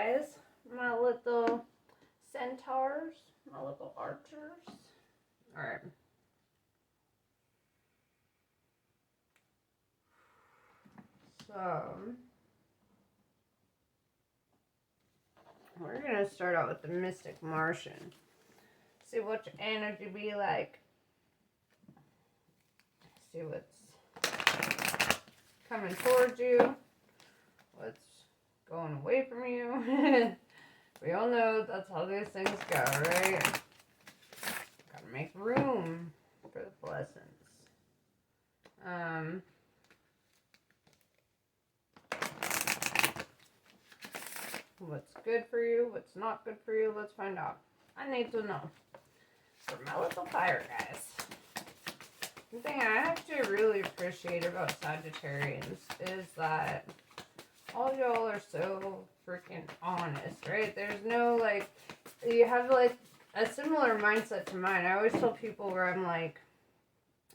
guys, my little centaurs, my little archers. Alright. So, we're going to start out with the Mystic Martian. See what your energy be like. See what's coming towards you. What's going away from you. We all know that's how these things go, right? Gotta make room for the blessings. What's good for you, what's not good for you, let's find out. I need to know. For my little fire guys. The thing I actually really appreciate about Sagittarians is that all y'all are so freaking honest, right? There's no, like, you have, like, a similar mindset to mine. I always tell people where I'm like,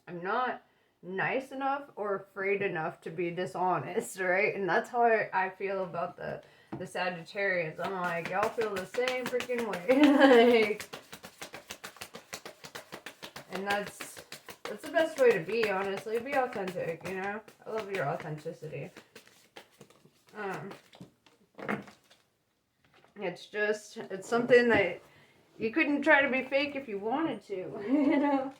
I'm not nice enough or afraid enough to be dishonest, right? And that's how I feel about the Sagittarians. I'm like, y'all feel the same freaking way. Like, and that's the best way to be, honestly. Be authentic, you know? I love your authenticity. It's something that you couldn't try to be fake if you wanted to, you know?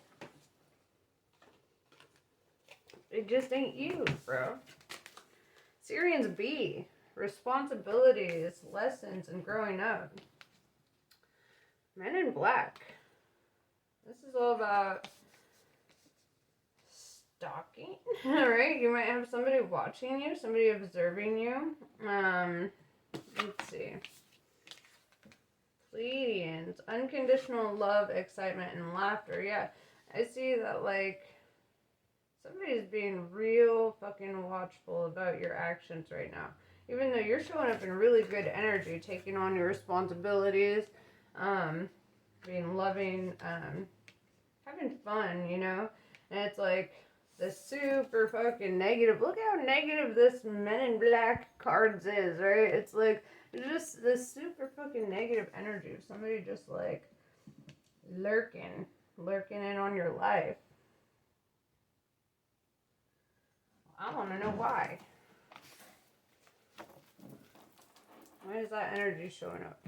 It just ain't you, bro. Syrians B. Responsibilities, lessons, and growing up. Men in Black. This is all about stalking, right? You might have somebody watching you, somebody observing you. Let's see. Pleiadians, unconditional love, excitement, and laughter. Yeah, I see that, like, somebody's being real fucking watchful about your actions right now. Even though you're showing up in really good energy, taking on your responsibilities, being loving, having fun, you know? And it's like the super fucking negative. Look how negative this Men in Black cards is, right? It's like just this super fucking negative energy of somebody just like lurking in on your life. I want to know why. Why is that energy showing up?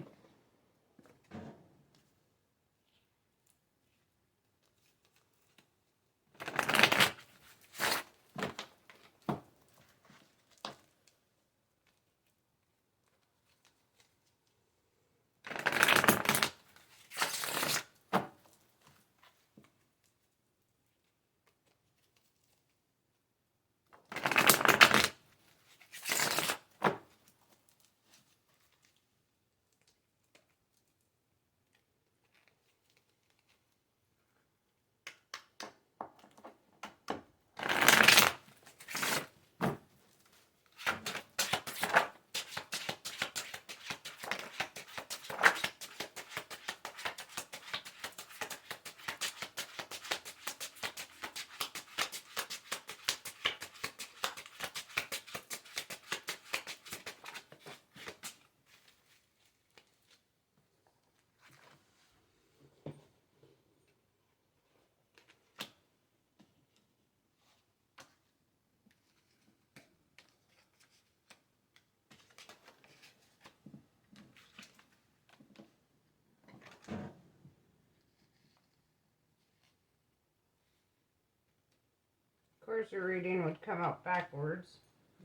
Of course, your reading would come out backwards.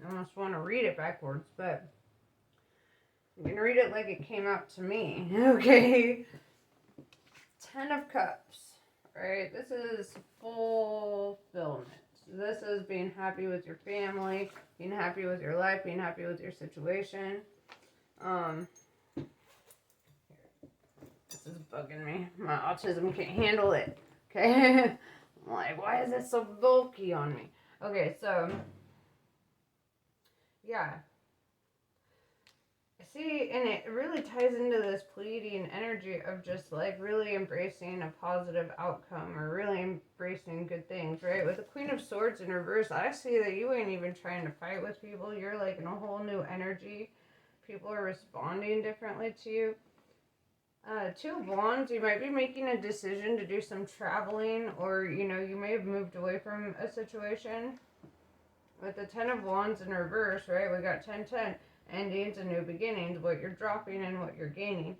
I almost want to read it backwards, but I'm going to read it like it came out to me, okay? 10 of Cups, right? This is fulfillment. This is being happy with your family, being happy with your life, being happy with your situation. This is bugging me. My autism can't handle it, okay? I'm like, why is this so bulky on me? Okay, so, yeah. See, and it really ties into this Pleiadian energy of just, like, really embracing a positive outcome or really embracing good things, right? With the Queen of Swords in reverse, I see that you ain't even trying to fight with people. You're, like, in a whole new energy. people are responding differently to you. Two of Wands, you might be making a decision to do some traveling, or, you know, you may have moved away from a situation. With the Ten of Wands in reverse, right, we got 10-10, endings and new beginnings, what you're dropping and what you're gaining.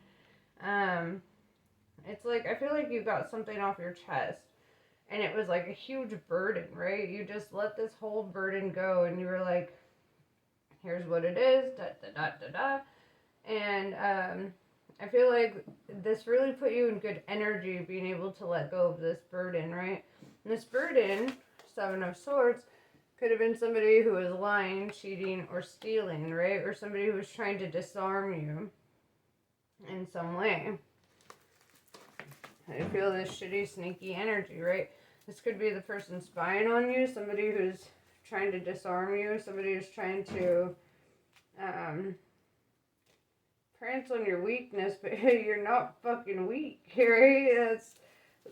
It's like, I feel like you got something off your chest, and it was like a huge burden, right? You just let this whole burden go, and you were like, here's what it is, da-da-da-da-da, and, I feel like this really put you in good energy, being able to let go of this burden, right? And this burden, Seven of Swords, could have been somebody who was lying, cheating, or stealing, right? Or somebody who was trying to disarm you in some way. I feel this shitty, sneaky energy, right? This could be the person spying on you, somebody who's trying to disarm you, somebody who's trying to, prance on your weakness, but you're not fucking weak, right? That's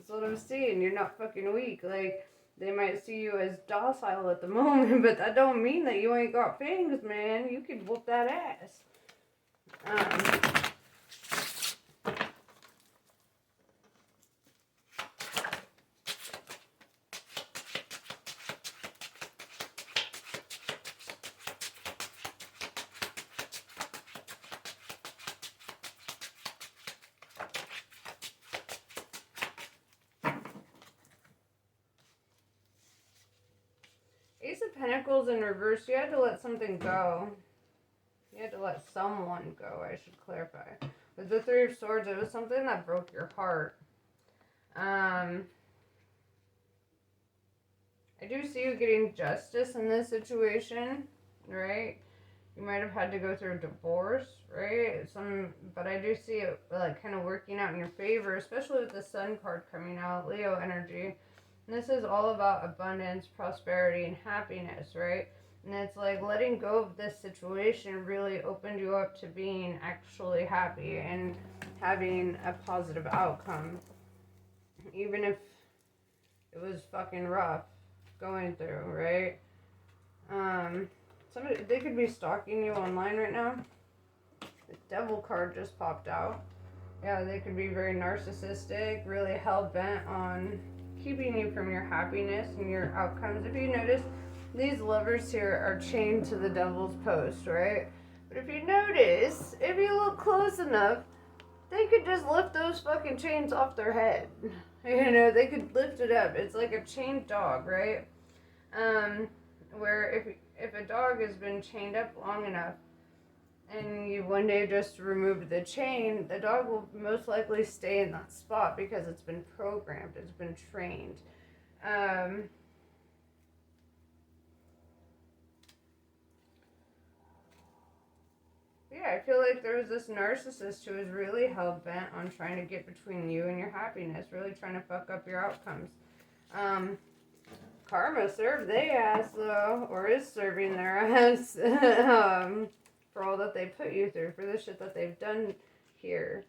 what I'm seeing. You're not fucking weak. Like, they might see you as docile at the moment, but that don't mean that you ain't got fangs, man. You can whoop that ass. Ace of Pentacles in reverse, you had to let something go. You had to let someone go, I should clarify. With the Three of Swords, it was something that broke your heart. I do see you getting justice in this situation, right? You might have had to go through a divorce, right? But I do see it like kind of working out in your favor, especially with the Sun card coming out, Leo energy. And this is all about abundance, prosperity, and happiness, right? And it's like letting go of this situation really opened you up to being actually happy and having a positive outcome. Even if it was fucking rough going through, right? They could be stalking you online right now. The Devil card just popped out. Yeah, they could be very narcissistic, really hell-bent on keeping you from your happiness and your outcomes. If you notice, these lovers here are chained to the Devil's post, right? But if you notice, if you look close enough, they could just lift those fucking chains off their head. You know, they could lift it up. It's like a chained dog, right? Where if a dog has been chained up long enough, and you one day just remove the chain, the dog will most likely stay in that spot because it's been programmed, it's been trained. Yeah, I feel like there was this narcissist who was really hell-bent on trying to get between you and your happiness, really trying to fuck up your outcomes. Karma served their ass, though, or is serving their ass. For all that they put you through, for the shit that they've done here.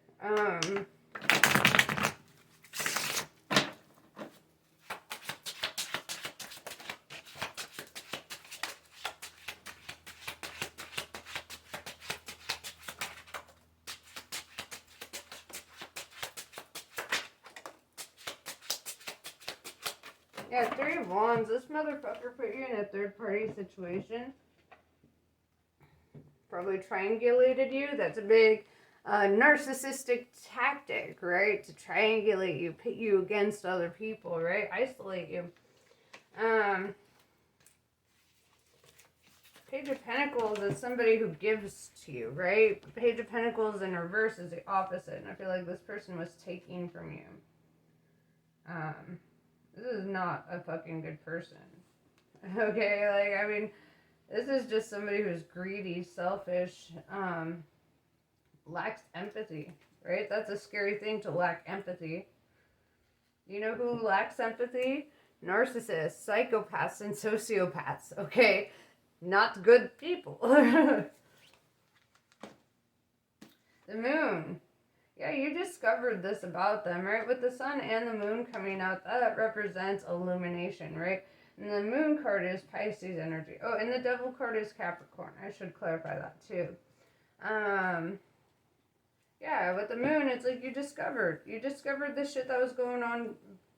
Yeah, Three of Wands. This motherfucker put you in a third-party situation. Probably triangulated you. That's a big narcissistic tactic, right? To triangulate you, pit you against other people, right? Isolate you. Page of Pentacles is somebody who gives to you, right? Page of Pentacles in reverse is the opposite. And I feel like this person was taking from you. This is not a fucking good person. Okay, like, I mean, this is just somebody who's greedy, selfish, lacks empathy, right? That's a scary thing, to lack empathy. You know who lacks empathy? Narcissists, psychopaths, and sociopaths, okay? Not good people. The Moon. Yeah, you discovered this about them, right? With the Sun and the Moon coming out, that represents illumination, right? And the Moon card is Pisces energy. Oh, and the Devil card is Capricorn. I should clarify that too. Yeah, with the moon, it's like you discovered the shit that was going on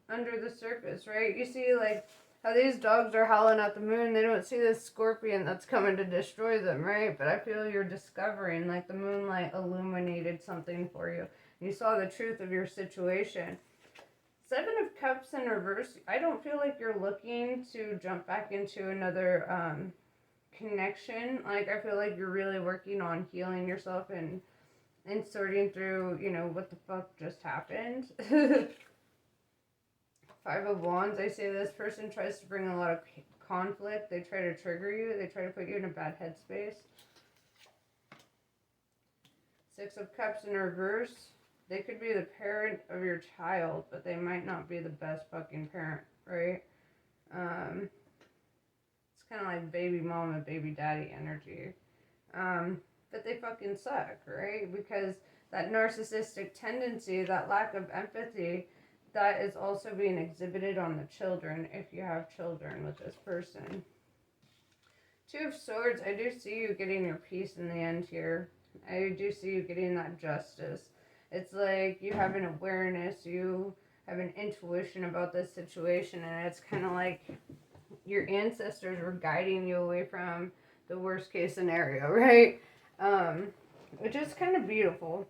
under the surface, right? You see, like, how these dogs are howling at the moon. They don't see this scorpion that's coming to destroy them, right? But I feel you're discovering, like, the moonlight illuminated something for you. You saw the truth of your situation. Seven of Cups in reverse. I don't feel like you're looking to jump back into another connection. Like, I feel like you're really working on healing yourself and sorting through, you know, what the fuck just happened. Five of Wands, I say this person tries to bring a lot of conflict. They try to trigger you. They try to put you in a bad headspace. Six of Cups in reverse. They could be the parent of your child, but they might not be the best fucking parent, right? It's kind of like baby mom and baby daddy energy. But they fucking suck, right? Because that narcissistic tendency, that lack of empathy, that is also being exhibited on the children if you have children with this person. Two of Swords, I do see you getting your peace in the end here. I do see you getting that justice. It's like you have an awareness, you have an intuition about this situation, and it's kind of like your ancestors were guiding you away from the worst case scenario, right? Which is kind of beautiful.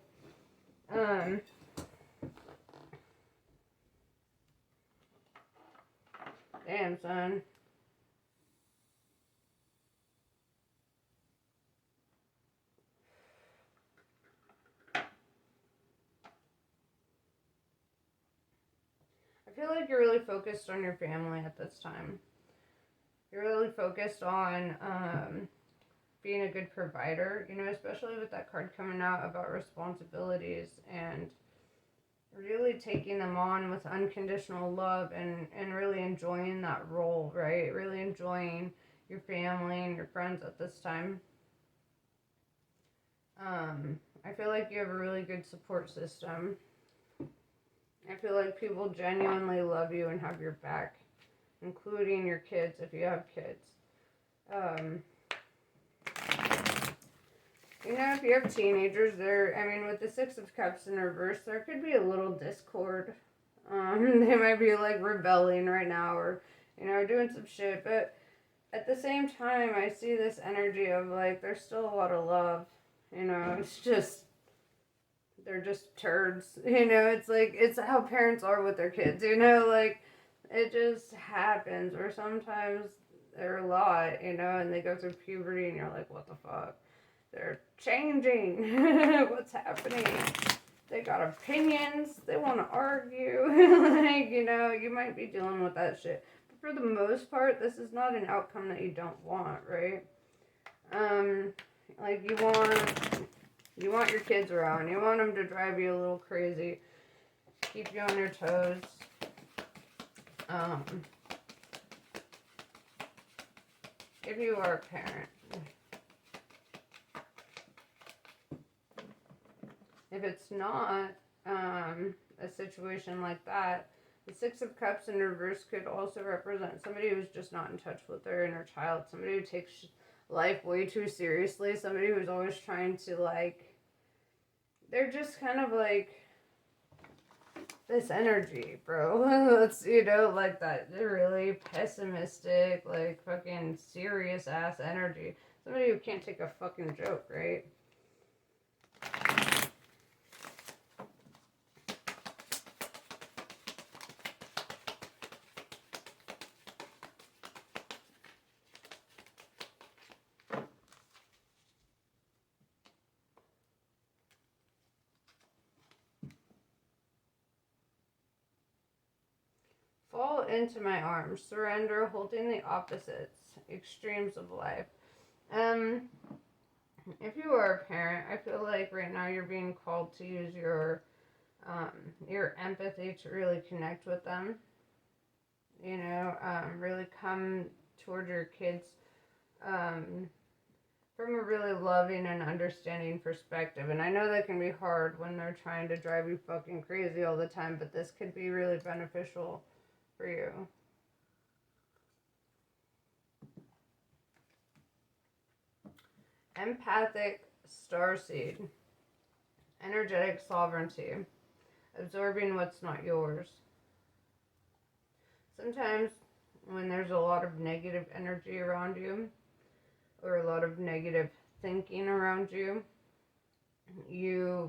Damn, son. I feel like you're really focused on your family at this time. You're really focused on being a good provider, you know, especially with that card coming out about responsibilities and really taking them on with unconditional love and really enjoying that role, right? Really enjoying your family and your friends at this time. I feel like you have a really good support system. I feel like people genuinely love you and have your back, including your kids if you have kids. You know, if you have teenagers, with the Six of Cups in reverse, there could be a little discord. They might be, like, rebelling right now or, you know, doing some shit. But at the same time, I see this energy of, like, there's still a lot of love. You know, it's just, they're just turds. You know, it's like, it's how parents are with their kids, you know? Like, it just happens. Or sometimes they're a lot, you know, and they go through puberty and you're like, what the fuck? They're changing. What's happening? They got opinions. They want to argue. Like, you know, you might be dealing with that shit. But for the most part, this is not an outcome that you don't want, right? Like, you want your kids around. You want them to drive you a little crazy. Keep you on your toes. If you are a parent. If it's not a situation like that, the Six of Cups in reverse could also represent somebody who's just not in touch with their inner child, somebody who takes life way too seriously, somebody who's always trying to, like, they're just kind of like this energy, bro. It's, you know, like that really pessimistic, like, fucking serious ass energy. Somebody who can't take a fucking joke, right? Fall into my arms, surrender, holding the opposites, extremes of life. If you are a parent, I feel like right now you're being called to use your empathy to really connect with them. You know, really come toward your kids from a really loving and understanding perspective. And I know that can be hard when they're trying to drive you fucking crazy all the time, but this could be really beneficial for you. Empathic Starseed. Energetic sovereignty. Absorbing what's not yours. Sometimes when there's a lot of negative energy around you, or a lot of negative thinking around you,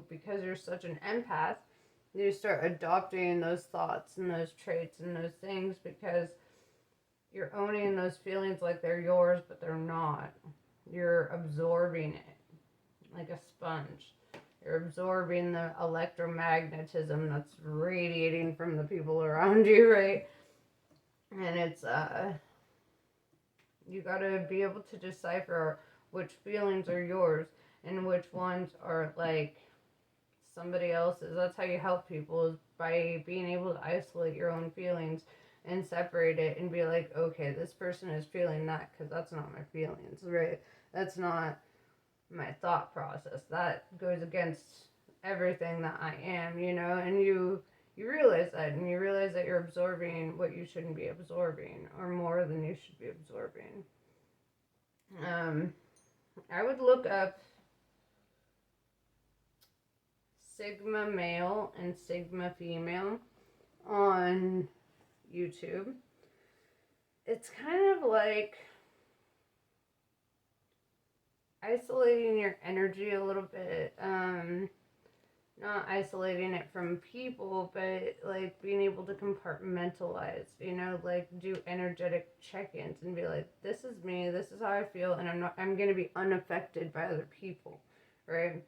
because you're such an empath, you start adopting those thoughts and those traits and those things because you're owning those feelings like they're yours, but they're not. You're absorbing it like a sponge. You're absorbing the electromagnetism that's radiating from the people around you, right? And it's, you gotta be able to decipher which feelings are yours and which ones are like somebody else's. That's how you help people, is by being able to isolate your own feelings and separate it and be like, okay, this person is feeling that because that's not my feelings, right? That's not my thought process. That goes against everything that I am, and you realize that, and you realize that you're absorbing what you shouldn't be absorbing, or more than you should be absorbing. I would look up Sigma male and Sigma female on YouTube. It's kind of like isolating your energy a little bit. Not isolating it from people, but like being able to compartmentalize, like do energetic check-ins and be like, this is me, this is how I feel, and I'm going to be unaffected by other people, right?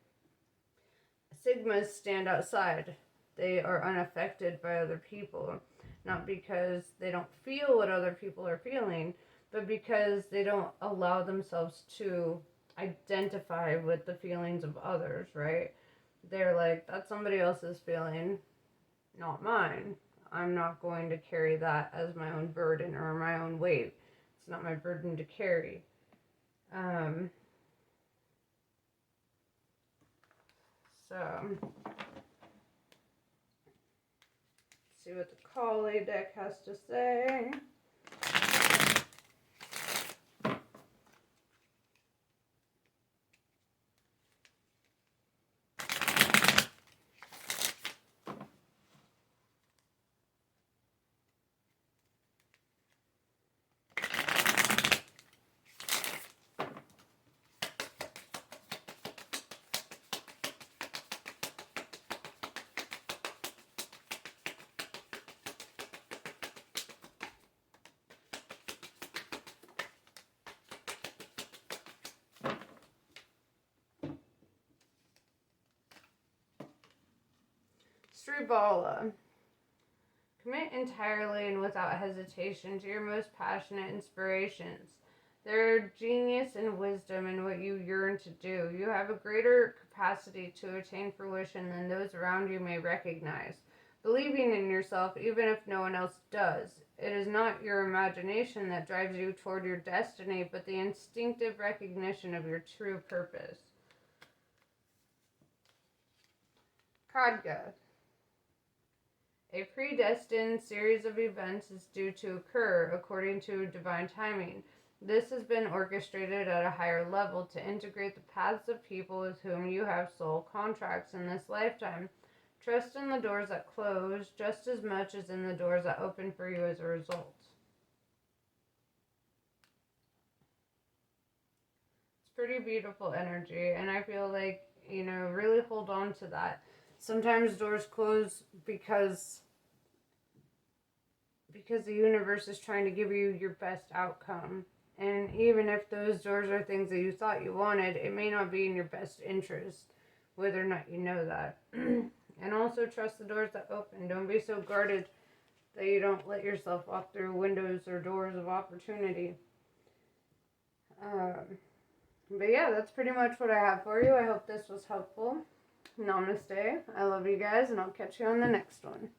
Sigmas stand outside. They are unaffected by other people, not because they don't feel what other people are feeling, but because they don't allow themselves to identify with the feelings of others, right? They're like, that's somebody else's feeling, not mine. I'm not going to carry that as my own burden or my own weight. It's not my burden to carry. So, see what the Kali deck has to say. Sribala. Commit entirely and without hesitation to your most passionate inspirations. They're genius and wisdom in what you yearn to do. You have a greater capacity to attain fruition than those around you may recognize. Believing in yourself, even if no one else does. It is not your imagination that drives you toward your destiny, but the instinctive recognition of your true purpose. Khadga. A predestined series of events is due to occur according to divine timing. This has been orchestrated at a higher level to integrate the paths of people with whom you have soul contracts in this lifetime. Trust in the doors that close just as much as in the doors that open for you as a result. It's pretty beautiful energy, and I feel like, really hold on to that. Sometimes doors close because the universe is trying to give you your best outcome. And even if those doors are things that you thought you wanted, it may not be in your best interest, whether or not you know that. And also trust the doors that open. Don't be so guarded that you don't let yourself walk through windows or doors of opportunity. But yeah, that's pretty much what I have for you. I hope this was helpful. Namaste. I love you guys, and I'll catch you on the next one.